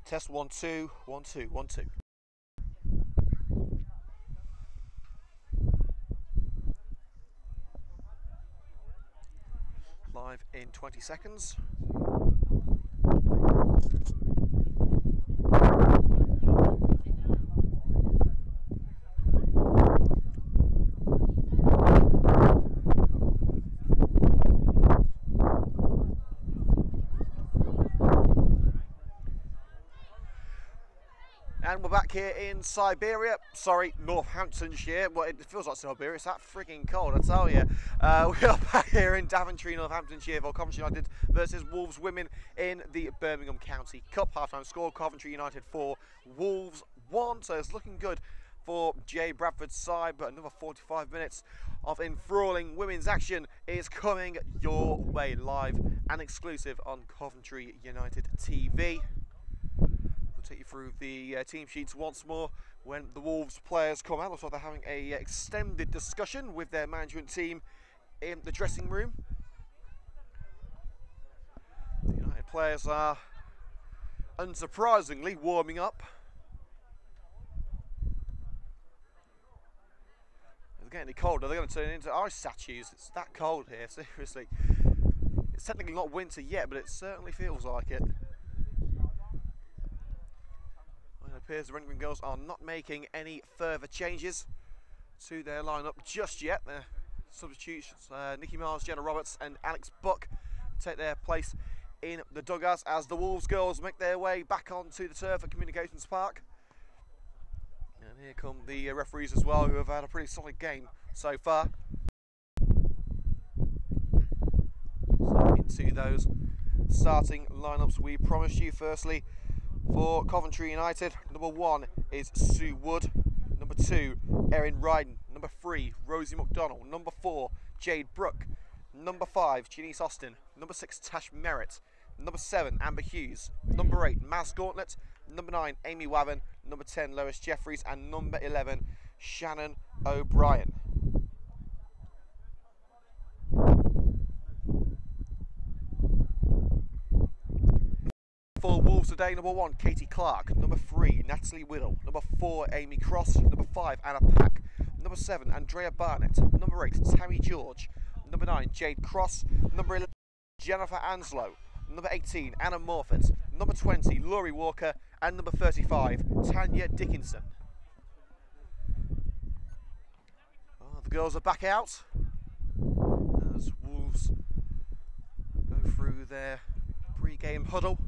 Test 1 2 1 2 1 2. Live in 20 seconds. And we're back here in Siberia, sorry, Northamptonshire. Well, it feels like Siberia, it's that freaking cold, I tell you. We are back here in Coventry, Northamptonshire for Coventry United versus Wolves women in the Birmingham County Cup. Half-time score, Coventry United 4, Wolves 1. So it's looking good for Jay Bradford's side, but another 45 minutes of enthralling women's action is coming your way, live and exclusive on Coventry United TV. Take you through the team sheets once more when the Wolves players come out. Looks like they're having a extended discussion with their management team in the dressing room. The United players are unsurprisingly warming up. If they're getting any colder, they're going to turn into ice statues. It's that cold here, seriously. It's technically not winter yet, but it certainly feels like it. It appears the Rendering Girls are not making any further changes to their lineup just yet. Their substitutions, Nikki Miles, Jenna Roberts and Alex Buck take their place in the dugouts as the Wolves girls make their way back onto the turf at Communications Park. And here come the referees as well, who have had a pretty solid game so far. So into those starting lineups we promised you. Firstly, for Coventry United, number 1 is Sue Wood, number 2, Erin Ryden, number 3, Rosie McDonnell, number 4, Jade Brooke, number 5, Janice Austin, number 6, Tash Merritt, number 7, Amber Hughes, number 8, Maz Gauntlet, number 9, Amy Wavin, number 10, Lois Jeffries, and number 11, Shannon O'Brien. For Wolves today, number 1, Katie Clark, number 3, Natalie Whittle, number 4, Amy Cross, number 5, Anna Pack, number 7, Andrea Barnett, number 8, Tammy George, number 9, Jade Cross, number 11, Jennifer Anslow, number 18, Anna Morford, number 20, Laurie Walker, and number 35, Tanya Dickinson. Oh, the girls are back out as Wolves go through their pre-game huddle.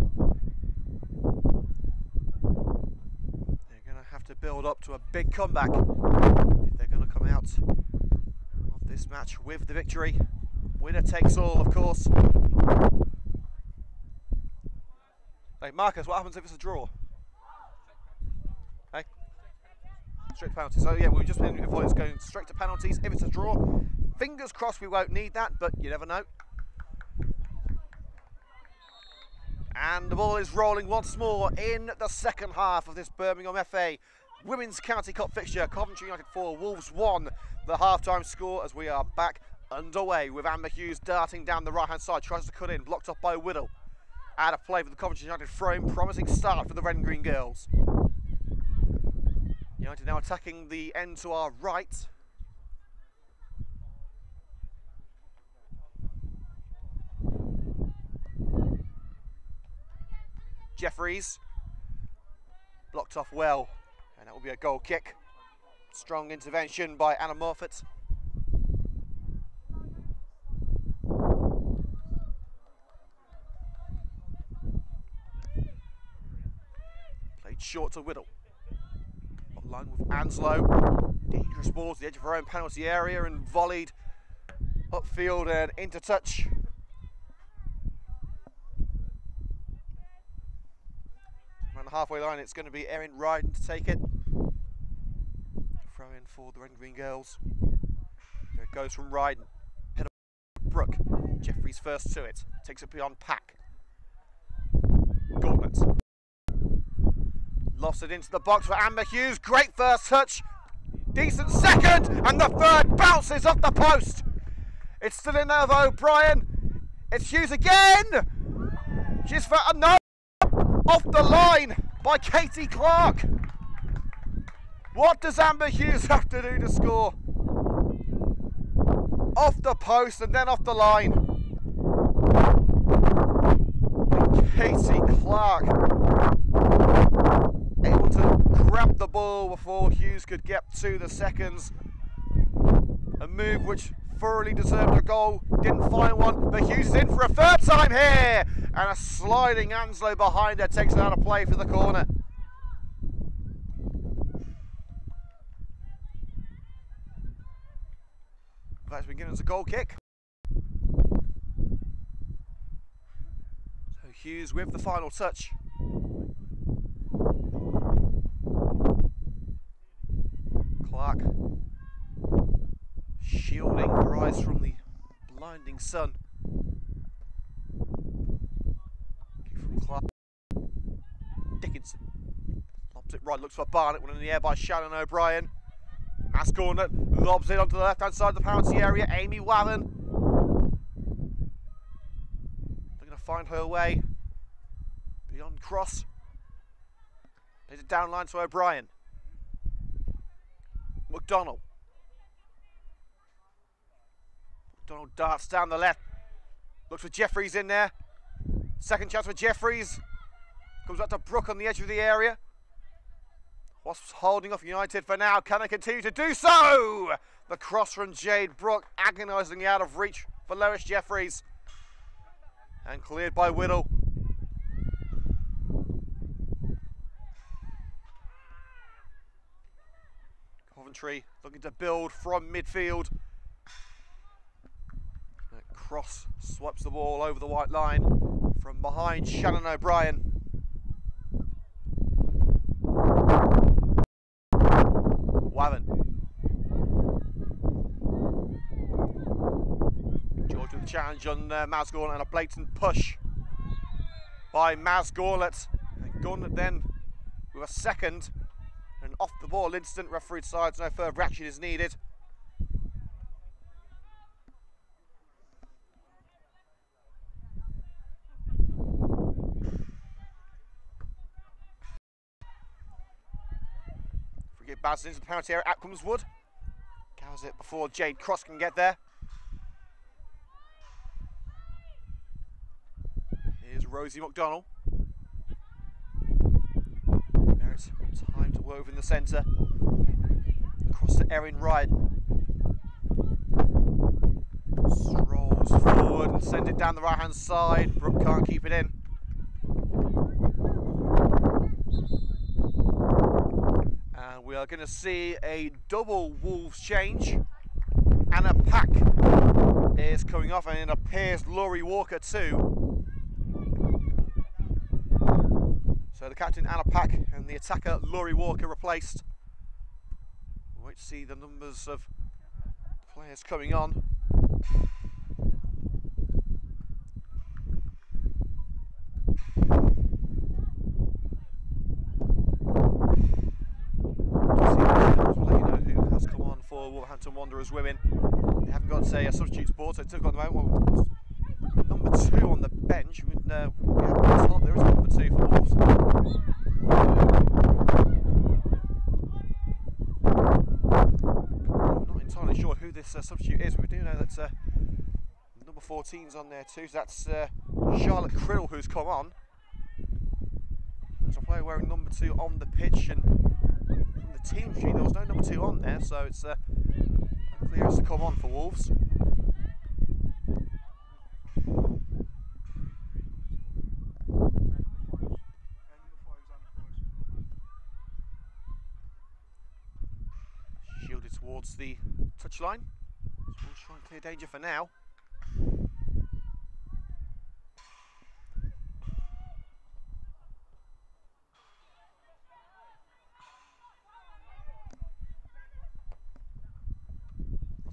To build up to a big comeback if they're going to come out of this match with the victory. Winner takes all, of course. Hey Marcus, what happens if it's a draw? Hey, straight to penalties. So yeah, we've just been informed it's going straight to penalties if it's a draw. Fingers crossed we won't need that, but you never know. And the ball is rolling once more in the second half of this Birmingham FA Women's County Cup fixture. Coventry United 4, Wolves 1. The half-time score as we are back underway with Amber Hughes darting down the right-hand side. Tries to cut in, blocked off by Whittle. Out of play for the Coventry United frame. Promising start for the Red and Green girls. United now attacking the end to our right. Jeffries blocked off well, and that will be a goal kick. Strong intervention by Anna Morford. Played short to Whittle. Line with Anslow. Dangerous ball to the edge of her own penalty area and volleyed upfield and into touch. The halfway line, it's going to be Erin Ryden to take it. Throw in for the Red and Green girls. There it goes from Ryden. Head up Brooke. Jeffries first to it. Takes it beyond Pack. Gauntlet. Lost it into the box for Amber Hughes. Great first touch. Decent second. And the third bounces off the post. It's still in there though. O'Brien. It's Hughes again. She's for no. Off the line. by Katie Clark. What does Amber Hughes have to do to score? Off the post and then off the line. And Katie Clark able to grab the ball before Hughes could get to the seconds. A move which thoroughly deserved a goal. Didn't find one, but Hughes is in for a third time here. And a sliding Anslow behind her takes it out of play for the corner. That's been given as a goal kick. So Hughes with the final touch. Clark shielding her eyes from the blinding sun. Kick from Clark. Dickinson lobs it right, looks for Barnett, one in the air by Shannon O'Brien. Mascornet lobs it onto the left hand side of the penalty area. Amy Wallen looking to find her way beyond cross. Plays it down line to O'Brien. McDonald darts down the left. Looks for Jeffries in there. Second chance for Jeffries. Comes back to Brooke on the edge of the area. Wasps holding off United for now. Can they continue to do so? The cross from Jade Brooke, agonisingly out of reach for Lois Jeffries. And cleared by Whittle. Coventry looking to build from midfield. That cross swipes the ball over the white line from behind Shannon O'Brien. Waven. George with the challenge on Maz Gauntlet and a blatant push by Maz Gauntlet. And Gauntlet then with a second. An off the ball incident. Referee decides no further action is needed. Forget bounces into the penalty area. Out comes Wood. Cowers it before Jade Cross can get there. Here's Rosie McDonald. Merritt's time to Wove in the centre. Across to Erin Ryan. Strolls forward and sends it down the right hand side. Brooke can't keep it in. And we are going to see a double Wolves change. Anna Pack is coming off, and it appears Laurie Walker too. So the captain Anna Pack and the attacker Laurie Walker replaced. We'll wait to see the numbers of players coming on. For Wolverhampton Wanderers women. They haven't got a substitute sport, so they've still got the moment. Well, number 2 on the bench. There is number 2 for Wolves. I'm not entirely sure who this substitute is, but we do know that number 14's on there too. So that's Charlotte Criddle who's come on. There's a player wearing number 2 on the pitch, and from the team sheet there was no number 2 on there, so it's unclear as to come on for Wolves. Shielded towards the touchline. So we'll try and clear danger for now.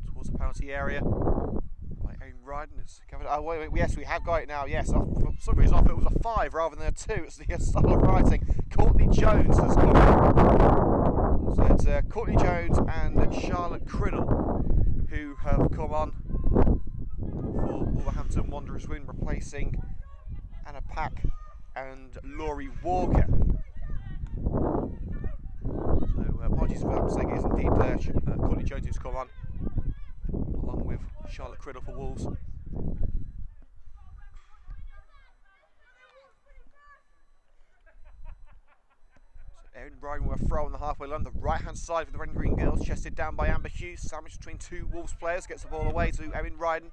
Towards the penalty area. Right, Erin Ryden is covered. Oh wait, yes, we have got it now. Yes, for some reason I thought it was a 5 rather than a 2. It's the style of writing. Courtney Jones has come on. So it's Courtney Jones and Charlotte Criddle who have come on for Wolverhampton Wanderers win, replacing Anna Pack and Laurie Walker. for that mistake. It is indeed Courtney Jones who's come on, along with Charlotte Criddle for Wolves. So Erin Bryden with a throw on the halfway line, the right hand side for the red and green girls, chested down by Amber Hughes, sandwiched between two Wolves players, gets the ball away to Erin Bryden.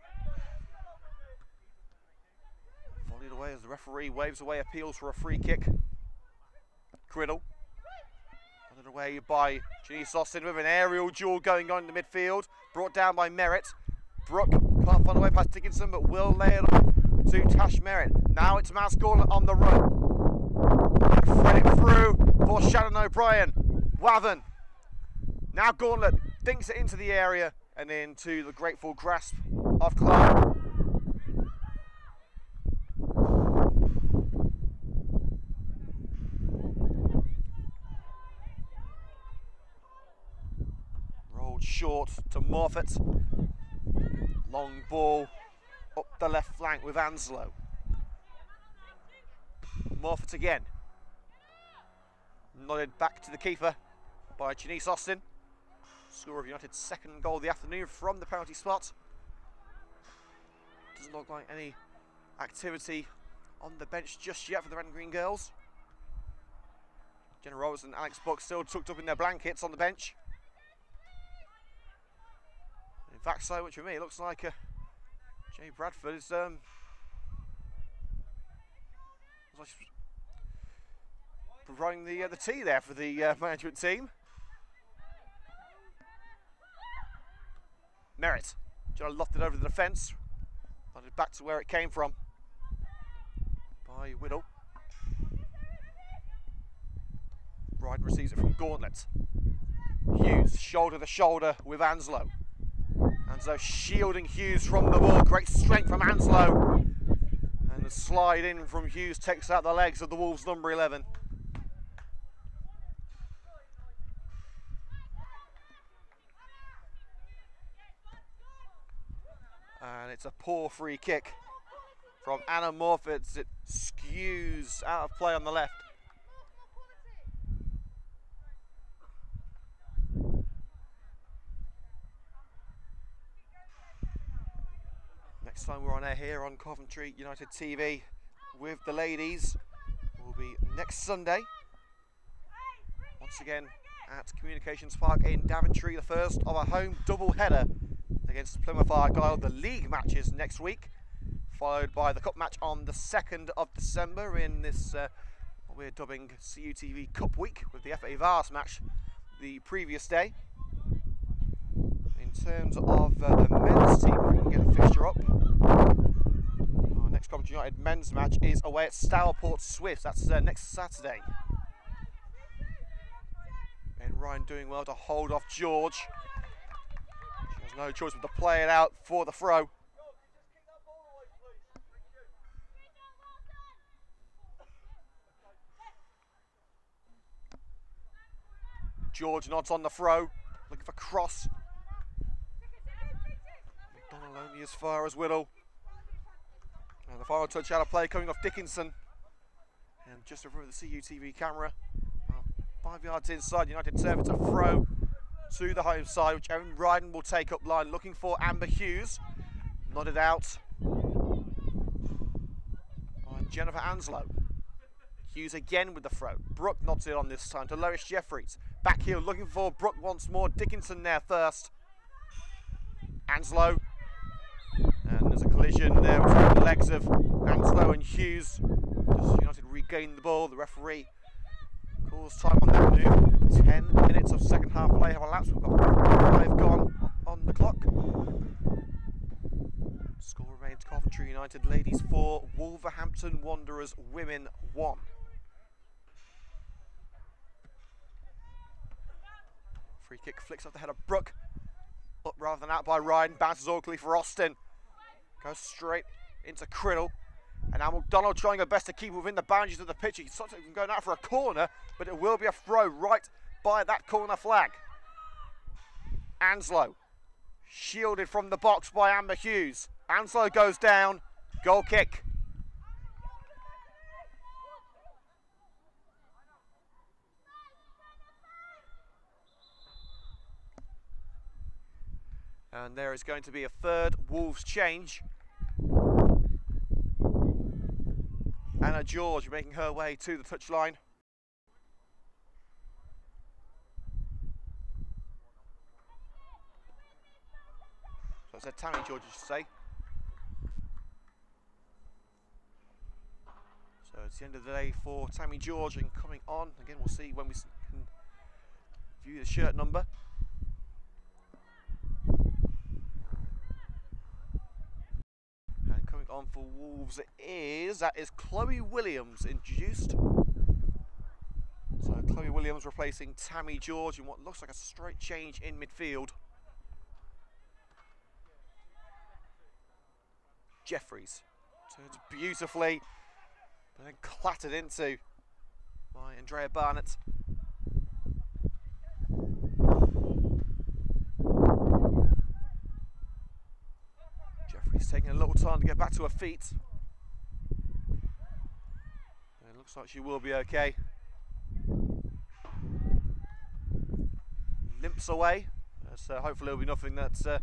Volleyed away as the referee waves away appeals for a free kick. Criddle. Volleyed away by Janice Austin with an aerial duel going on in the midfield. Brought down by Merritt. Brooke can't find a way past Dickinson, but will lay it off to Tash Merritt. Now it's Mouse Gauntlet on the run. Thread it through for Shannon O'Brien. Wathen. Now Gauntlet dinks it into the area and into the grateful grasp of Clark. Short to Morfitt. Long ball up the left flank with Anslow. Morfitt again. Nodded back to the keeper by Janice Austin. Score of United's second goal of the afternoon from the penalty spot. Doesn't look like any activity on the bench just yet for the red and green girls. Jenna Robertson and Alex Buck still tucked up in their blankets on the bench. In fact, so much for me, it looks like Jay Bradford is providing the tea there for the management team. Merritt, John lofted over the defence, nodded back to where it came from by Whittle. Bryden receives it from Gauntlet. Hughes shoulder to shoulder with Anslow. Anslow shielding Hughes from the ball. Great strength from Anslow. And the slide in from Hughes takes out the legs of the Wolves number 11. And it's a poor free kick from Anna Morfitt as it skews out of play on the left. Next time we're on air here on Coventry United TV with the ladies will be next Sunday. Once again at Communications Park in Daventry, the first of a home double header against Plymouth Argyle. The league matches next week, followed by the cup match on the 2nd of December in this what we're dubbing CUTV Cup Week, with the FA Vars match the previous day. In terms of the men's team, if we can get the fixture up, our next Coventry United men's match is away at Stourport Swifts. That's next Saturday. And Ryan doing well to hold off George. She has no choice but to play it out for the throw. George nods on the throw, looking for cross. McDonald only as far as Whittle. And the final touch out of play coming off Dickinson. And just over the CUTV camera, 5 yards inside United turf, it's a throw to the home side, which Erin Bryden will take up line, looking for Amber Hughes. Nodded out by Jennifer Anslow. Hughes again with the throw. Brooke nods it on this time to Lois Jeffries. Back heel looking for Brooke once more. Dickinson there first. Anslow. And there's a collision there between the legs of Anslow and Hughes. Just United regain the ball. The referee calls time on that move. 10 minutes of second half play have elapsed. We've got 5 gone on the clock. Score remains Coventry United ladies 4, Wolverhampton Wanderers women 1. Free kick flicks off the head of Brooke. Up rather than out by Ryan. Bounces awkwardly for Austin. Goes straight into Criddle. And now McDonald trying her best to keep within the boundaries of the pitch. He's sort of going out for a corner, but it will be a throw right by that corner flag. Anslow shielded from the box by Amber Hughes. Anslow goes down. Goal kick. And there is going to be a third Wolves change. Anna George making her way to the touchline. So I said Tammy George, I should say. So it's the end of the day for Tammy George, and coming on, again we'll see when we can view the shirt number. And coming on for Wolves that is Chloe Williams introduced. So Chloe Williams replacing Tammy George in what looks like a straight change in midfield. Jeffries turns beautifully, but then clattered into by Andrea Barnett. Jeffries taking a little time to get back to her feet. And it looks like she will be okay. Limps away, so hopefully it'll be nothing that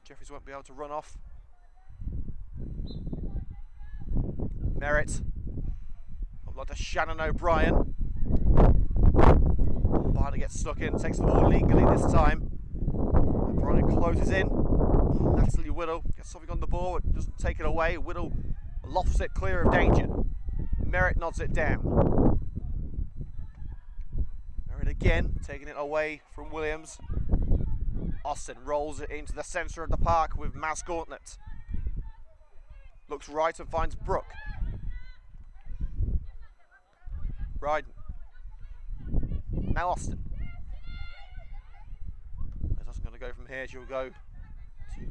Jeffries won't be able to run off. Merritt, up like to Shannon O'Brien. Barnett gets stuck in, takes the ball legally this time. O'Brien closes in. Natalie Whittle gets something on the ball, doesn't take it away. Whittle lofts it clear of danger. Merritt nods it down. Merritt again, taking it away from Williams. Austin rolls it into the centre of the park with Maz Gauntlet. Looks right and finds Brooke. Ryden. Now Austin. That's going to go from here. She'll go to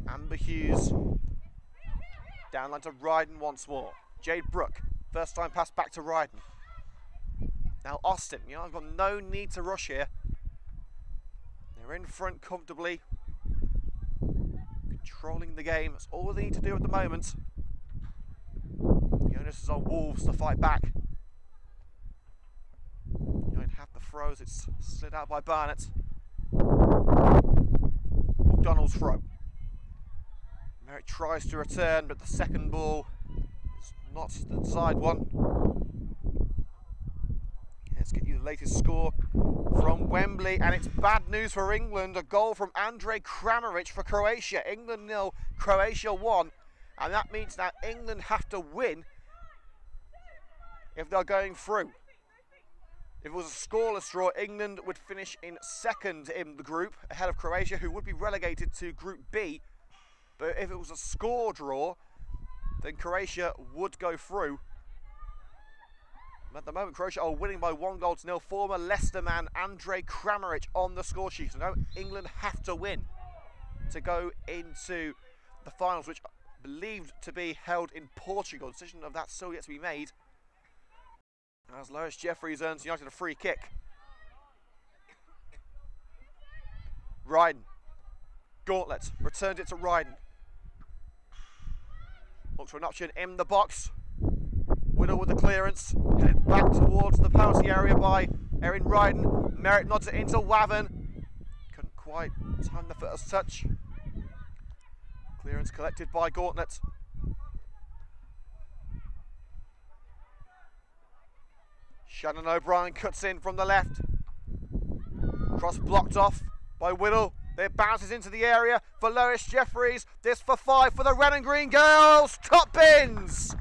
Amber Hughes. Downline to Ryden once more. Jade Brooke. First time pass back to Ryden. Now Austin. You know, I've got no need to rush here. They're in front comfortably. Controlling the game. That's all they need to do at the moment. The onus is on Wolves to fight back. You'd have the throws, it's slid out by Barnett. McDonald's throw. Merritt tries to return, but the second ball is not the desired one. Let's get you the latest score from Wembley, and it's bad news for England. A goal from Andrej Kramaric for Croatia. England 0, Croatia 1, and that means now England have to win if they're going through. If it was a scoreless draw, England would finish in second in the group, ahead of Croatia, who would be relegated to Group B. But if it was a score draw, then Croatia would go through. At the moment, Croatia are winning by 1-0. Former Leicester man Andrej Kramaric on the score sheet. So now England have to win to go into the finals, which are believed to be held in Portugal. The decision of that still yet to be made. As Lois Jeffries earns United a free kick. Ryden. Gauntlet. Returns it to Ryden. Looks for an option in the box. Whittle with the clearance. Headed back towards the penalty area by Erin Ryden. Merritt nods it into Wavin. Couldn't quite time the first touch. Clearance collected by Gauntlet. Shannon O'Brien cuts in from the left. Cross blocked off by Whittle. It bounces into the area for Lois Jeffries. This for 5 for the red and green girls. Top bins!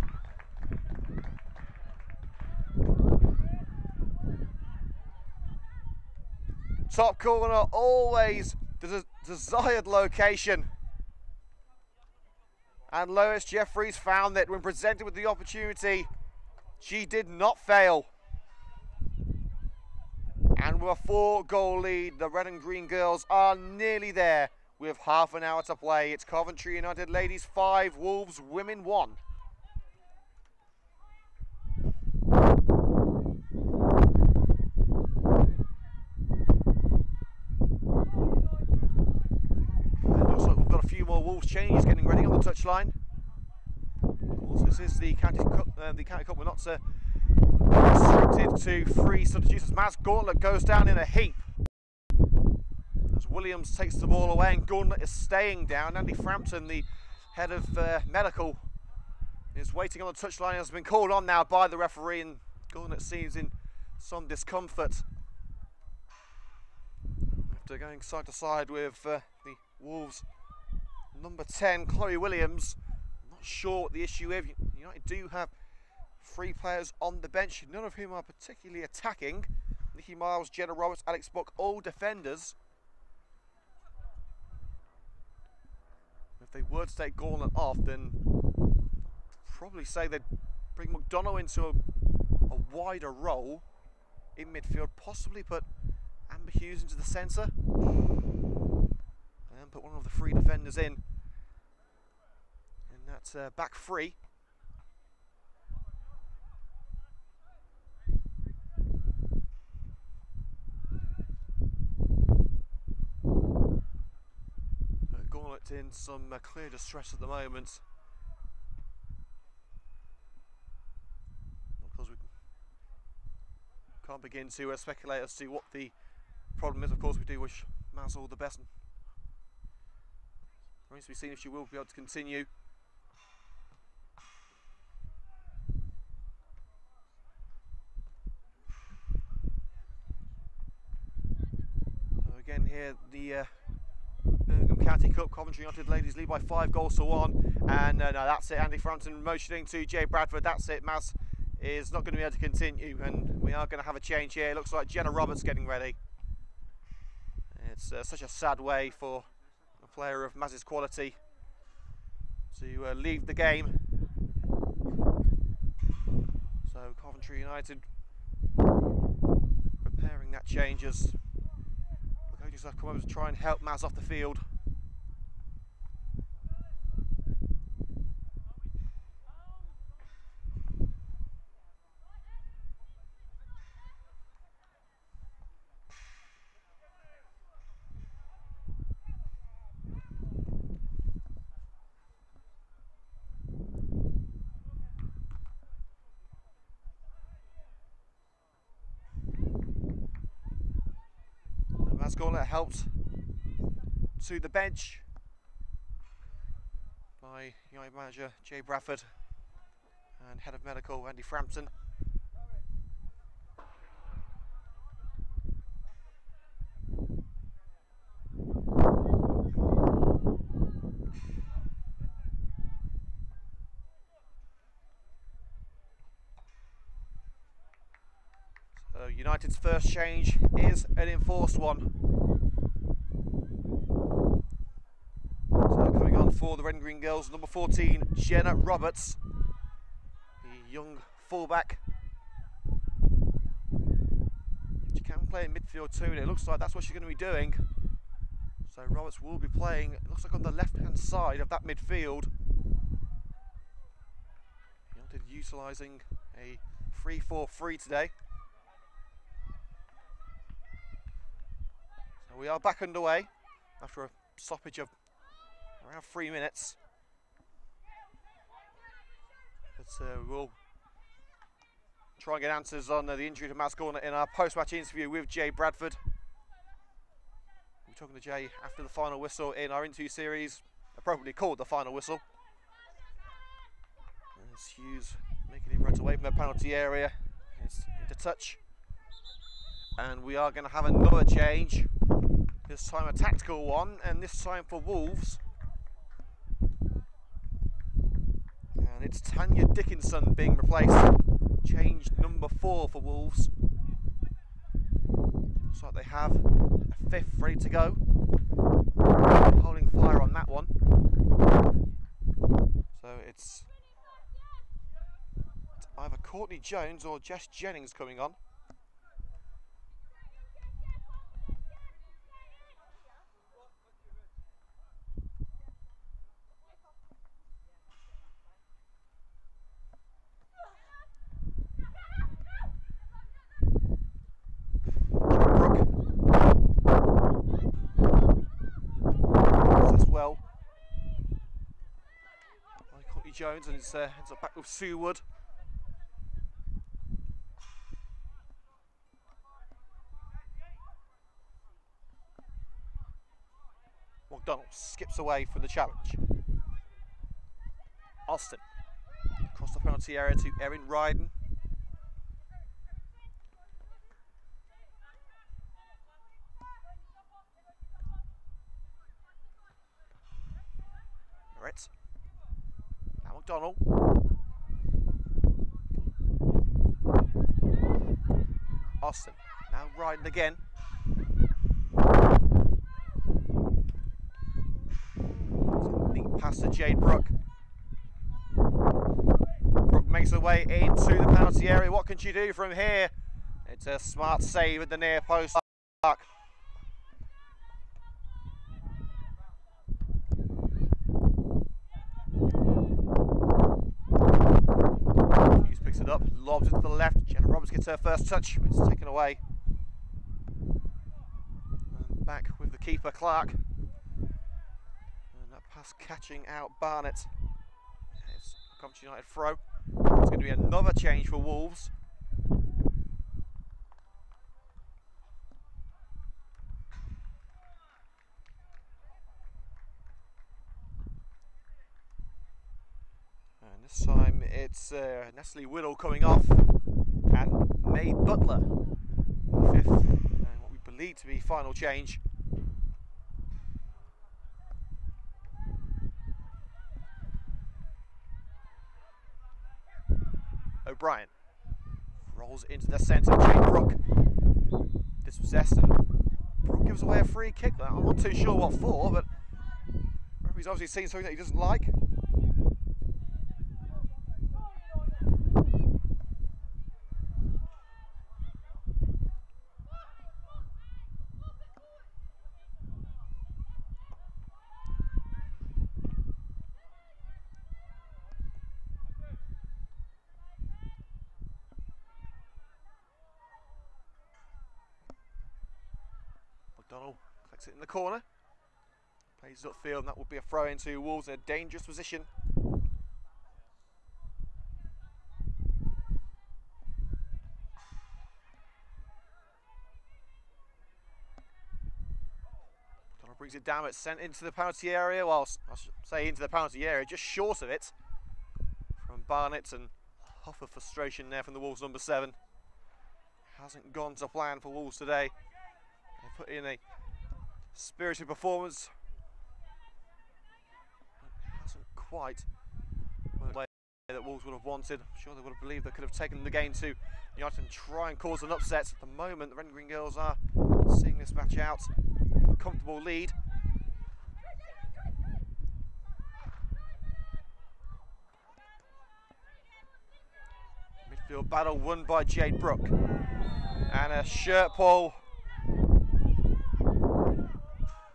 Top corner, always the desired location. And Lois Jeffries found that when presented with the opportunity, she did not fail. And with a 4-goal lead, the red and green girls are nearly there with half an hour to play. It's Coventry United ladies 5, Wolves women 1. It looks like we've got a few more Wolves changes getting ready on the touchline. Of course, this is the County Cup. We're not restricted to 3 substitutes. Maz Gauntlet goes down in a heap. As Williams takes the ball away and Gauntlet is staying down. Andy Frampton, the head of medical, is waiting on the touchline. Has been called on now by the referee, and Gauntlet seems in some discomfort after going side to side with the Wolves number 10, Chloe Williams. I'm not sure what the issue is. United do have 3 players on the bench, none of whom are particularly attacking. Nikki Miles, Jenna Roberts, Alex Buck, all defenders. If they were to take Gauntlet off, then probably say they'd bring McDonough into a wider role in midfield, possibly put Amber Hughes into the centre, and put one of the 3 defenders in that back 3. Gauntlet in some clear distress at the moment. Of course, we can't begin to speculate as to what the problem is. Of course, we do wish Maz all the best. Remains to be seen if she will be able to continue. So again here, the Birmingham County Cup, Coventry United ladies lead by 5 goals to 1, and no, that's it. Andy Frampton motioning to Jay Bradford. That's it. Maz is not going to be able to continue, and we are going to have a change here. It looks like Jenna Roberts getting ready. It's such a sad way for a player of Maz's quality to leave the game. So Coventry United preparing that change as the coaches have come over to try and help Maz off the field. Maz Gauntlet helped to the bench by United manager Jay Bradford and head of medical Andy Frampton. So United's first change is an enforced one. So coming on for the Red and Green Girls, number 14, Jenna Roberts, the young fullback. She can play in midfield too, and it looks like that's what she's going to be doing. So Roberts will be playing, it looks like on the left-hand side of that midfield. United utilising a 3-4-3 today. So we are back underway after a stoppage of around 3 minutes. But we'll try and get answers on the injury to Maz Gauntlet in our post-match interview with Jay Bradford. We'll be talking to Jay after the final whistle in our interview series, appropriately called the final whistle. There's Hughes making him run away from the penalty area. It's into touch. And we are going to have another change. This time a tactical one, and this time for Wolves. And it's Tanya Dickinson being replaced. Change number 4 for Wolves. Looks like they have a 5th ready to go. Holding fire on that one. So it's either Courtney Jones or Jess Jennings coming on. Jones, and it's ends up back with Sue Wood. McDonald skips away from the challenge. Austin across the penalty area to Erin Ryden. Ritz. Now McDonald. Austin. Now Ryden again. Neat pass to Jade Brooke. Brooke makes her way into the penalty area. What can she do from here? It's a smart save at the near post. Hughes picks it up, lobs it to the left. Jenna Roberts gets her first touch. It's taken away. And back with the keeper, Clark. And that pass catching out Barnett. It's a Coventry United throw. It's going to be another change for Wolves. And this time it's Natalie Whittle coming off and May Butler, fifth, and what we believe to be final change. O'Brien rolls into the centre. Jade Brooke dispossessed, and Brooke gives away a free kick. I'm not too sure what for, but he's obviously seen something that he doesn't like. McDonald collects it in the corner, plays it upfield, and that would be a throw into Wolves in a dangerous position. McDonald brings it down, it's sent into the penalty area, well, I should say into the penalty area, just short of it from Barnett, and a huff of frustration there from the Wolves number 7. Hasn't gone to plan for Wolves today. They put in a spirited performance. It hasn't quite the way that Wolves would have wanted. I'm sure they would have believed they could have taken the game to United and try and cause an upset. At the moment, the Red and Green Girls are seeing this match out with a comfortable lead. Midfield battle won by Jade Brooke. And a shirt pull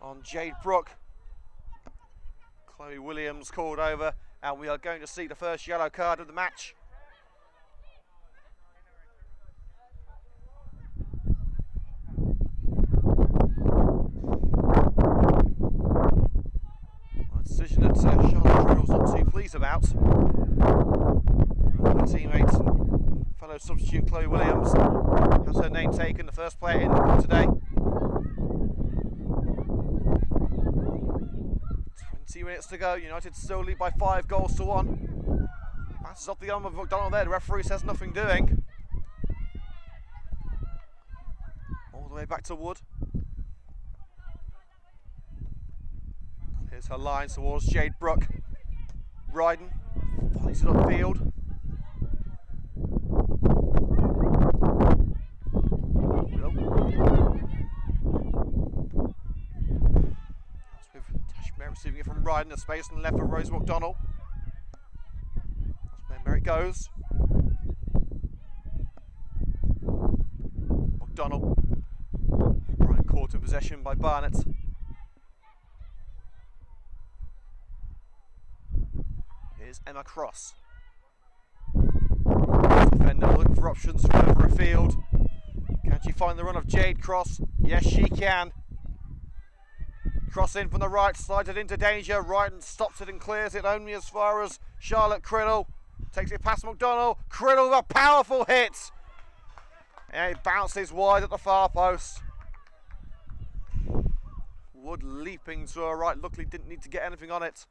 on Jade Brooke. Chloe Williams called over, and we are going to see the first yellow card of the match. A decision that Charlotte Criddle's not too pleased about. Her teammates and fellow substitute Chloe Williams has her name taken, the first player in today. 20 minutes to go, United still lead by 5 goals to 1. Passes off the arm of McDonald there, the referee says nothing doing. All the way back to Wood. Here's her line towards Jade Brooke. Ryden volleys it upfield. Receiving it from Ryden, the space on the left for Rose McDonald. That's where Merritt goes. McDonald. Ryan caught in possession by Barnett. Here's Emma Cross. Defender looking for options further afield. Can she find the run of Jade Cross? Yes, she can. Cross in from the right, slides it into danger. Ryden stops it and clears it only as far as Charlotte Criddle. Takes it past McDonald. Criddle with a powerful hit. And it bounces wide at the far post. Wood leaping to her right. Luckily didn't need to get anything on it.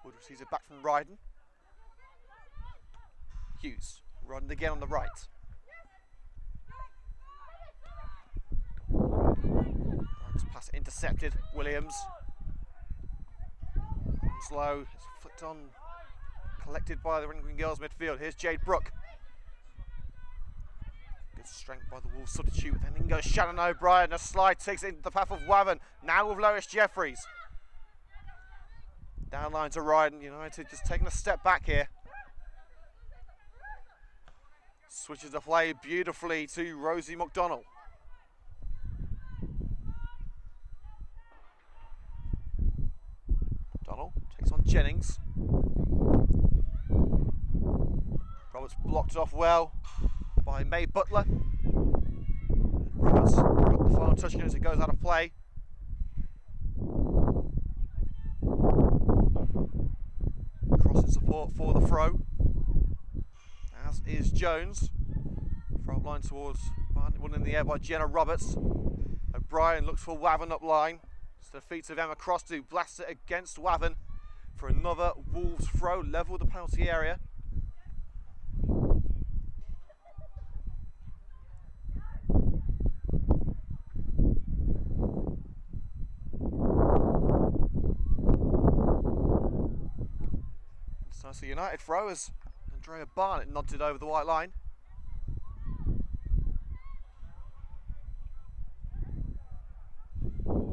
Wood receives it back from Ryden. Hughes, Ryden again on the right. Pass intercepted. Williams. Slow. It's flicked on. Collected by the Ringling Girls midfield. Here's Jade Brooke. Good strength by the Wolves substitute. Then in goes Shannon O'Brien. A slide takes it into the path of Wavin. Now with Lois Jeffries. Downline to Ryden. United just taking a step back here. Switches the play beautifully to Rosie McDonald. Takes on Jennings. Roberts blocked off well by May Butler. Roberts got the final touch as it goes out of play. Crossing support for the throw, as is Jones. Throw up line towards one in the air by Jenna Roberts. O'Brien looks for Wavin up line. It's the feet of Emma Cross to blast it against Wavin for another Wolves throw, level the penalty area. It's nicely United throw as Andrea Barnett nodded over the white line.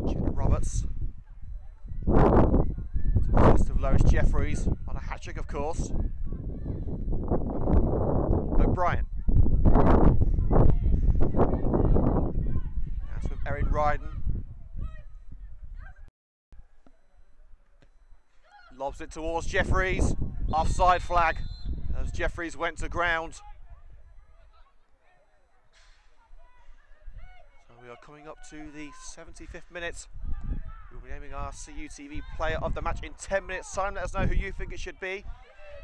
Jenna Roberts. First of Lois Jeffries on a hat-trick, of course. O'Brien. That's with Erin Ryden. Lobs it towards Jeffries. Offside flag as Jeffries went to ground. So we are coming up to the 75th minute. We'll be naming our CUTV player of the match in 10 minutes time. Let us know who you think it should be.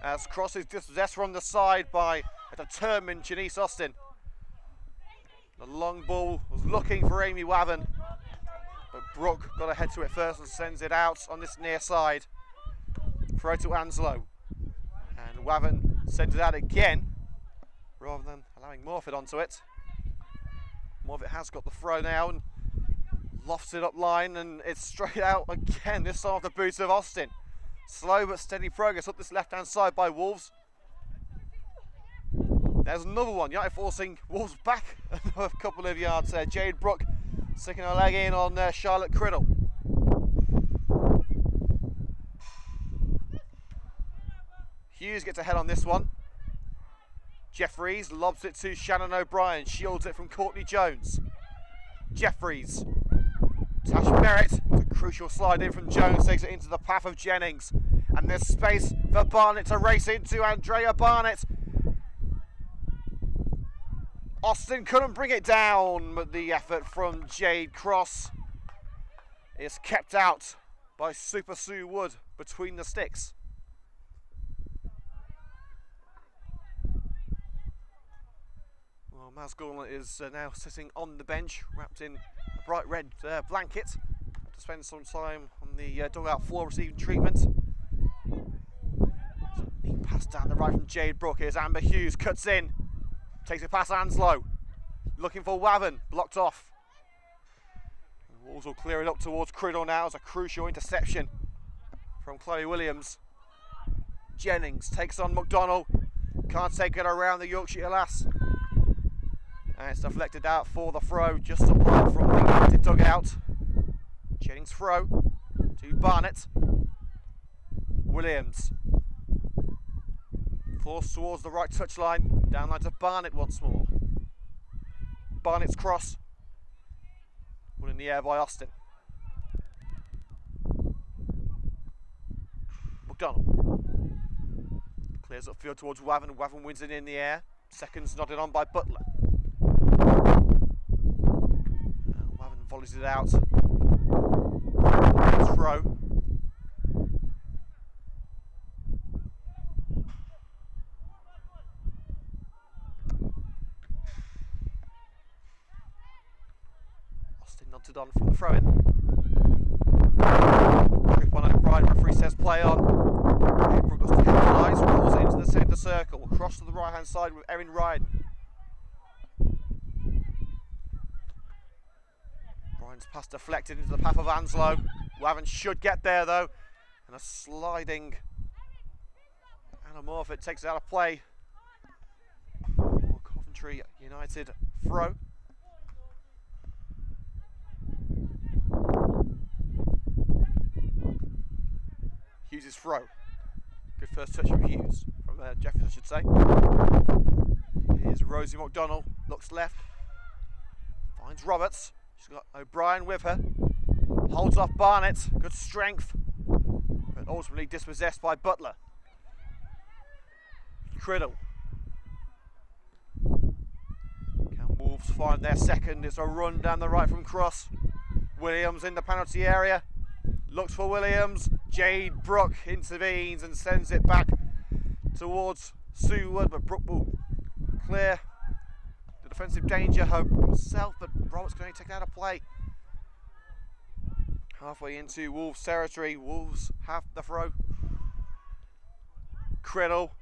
As Cross is dispossessed from the side by a determined Janice Austin. The long ball was looking for Amy Wavin, but Brooke got ahead to it first and sends it out on this near side. Throw to Anslow. And Wavin sends it out again, rather than allowing Morfitt onto it. Morfitt has got the throw now and lofts it up line, and it's straight out again, this time off the boots of Austin. Slow but steady progress up this left-hand side by Wolves. There's another one, United forcing Wolves back a couple of yards there. Jade Brooke sticking her leg in on Charlotte Criddle. Hughes gets ahead on this one. Jeffries lobs it to Shannon O'Brien, shields it from Courtney Jones. Jeffries. Tash Merritt, a crucial slide in from Jones, takes it into the path of Jennings. And there's space for Barnett to race into Andrea Barnett. Austin couldn't bring it down, but the effort from Jade Cross is kept out by Super Sue Wood between the sticks. Well, Maz Gauntlet is now sitting on the bench, wrapped in a bright red blanket, to spend some time on the dugout floor receiving treatment. So, neat pass down the right from Jade Brooke. Here's Amber Hughes, cuts in, takes it past Anslow, looking for Wavin, blocked off. The Wolves will clear it up towards Criddle now as a crucial interception from Chloe Williams. Jennings takes on McDonald, can't take it around the Yorkshire lass. And it's deflected out for the throw, just applied from the United dugout. Jennings throw to Barnett. Williams. Forced towards the right touchline. Downline to Barnett once more. Barnett's cross. One in the air by Austin. McDonald. Clears upfield towards Wavin. Wavin wins it in the air. Seconds nodded on by Butler. Volleys it out. Throw. Austin nodded on from the throw-in. Grip on O'Brien, referee says play on. Brooke looks to capitalise, rolls it into the centre circle, across to the right-hand side with Erin Ryan. Ryan's pass deflected into the path of Anslow. Wavin should get there though, and a sliding Anamorphic takes it out of play for Coventry United throw. Hughes' throw. Good first touch from Hughes, from Jeffers I should say. Here's Rosie McDonnell, looks left, finds Roberts. She's got O'Brien with her, holds off Barnett, good strength, but ultimately dispossessed by Butler. Criddle. Can Wolves find their second? It's a run down the right from Cross. Williams in the penalty area, looks for Williams. Jade Brooke intervenes and sends it back towards Sue Wood, but Brooke will clear the defensive danger herself, but Roberts going to take it out of play. Halfway into Wolves territory, Wolves have the throw. Criddle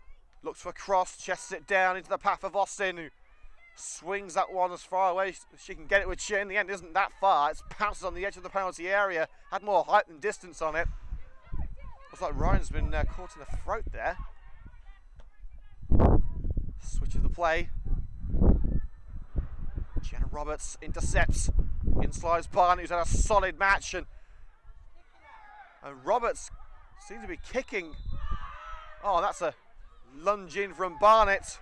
looks for Cross, chests it down into the path of Austin, who swings that one as far away as she can get it with chin. The end isn't that far, it's bounces on the edge of the penalty area, had more height than distance on it. Looks like Ryan's been caught in the throat there. Switches the play. Jenna Roberts intercepts. In slides Barnett, who's had a solid match, and Roberts seems to be kicking. Oh, that's a lunge in from Barnett.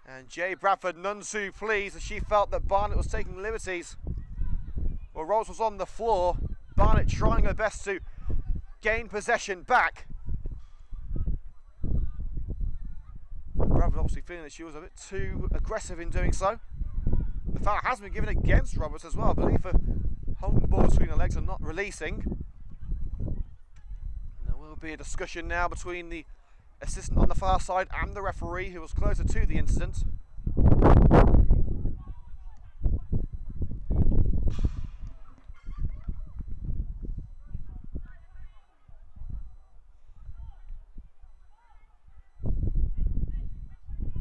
And Jay Bradford none too pleased as she felt that Barnett was taking liberties. Well, Roberts was on the floor. Barnett trying her best to gain possession back. Bradford obviously feeling that she was a bit too aggressive in doing so. The foul has been given against Roberts as well, I believe, for holding the ball between her legs and not releasing. And there will be a discussion now between the assistant on the far side and the referee, who was closer to the incident.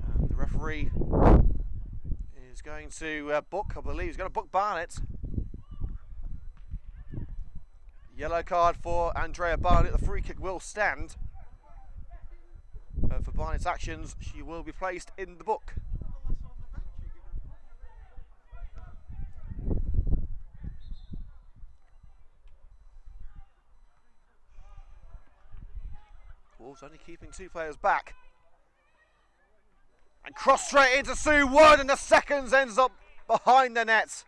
And the referee is going to book, I believe, he's going to book Barnett. Yellow card for Andrea Barnett. The free kick will stand. For Barnett's actions, she will be placed in the book. Wolves only keeping two players back. And cross straight into Sue Wood, and the seconds ends up behind the net.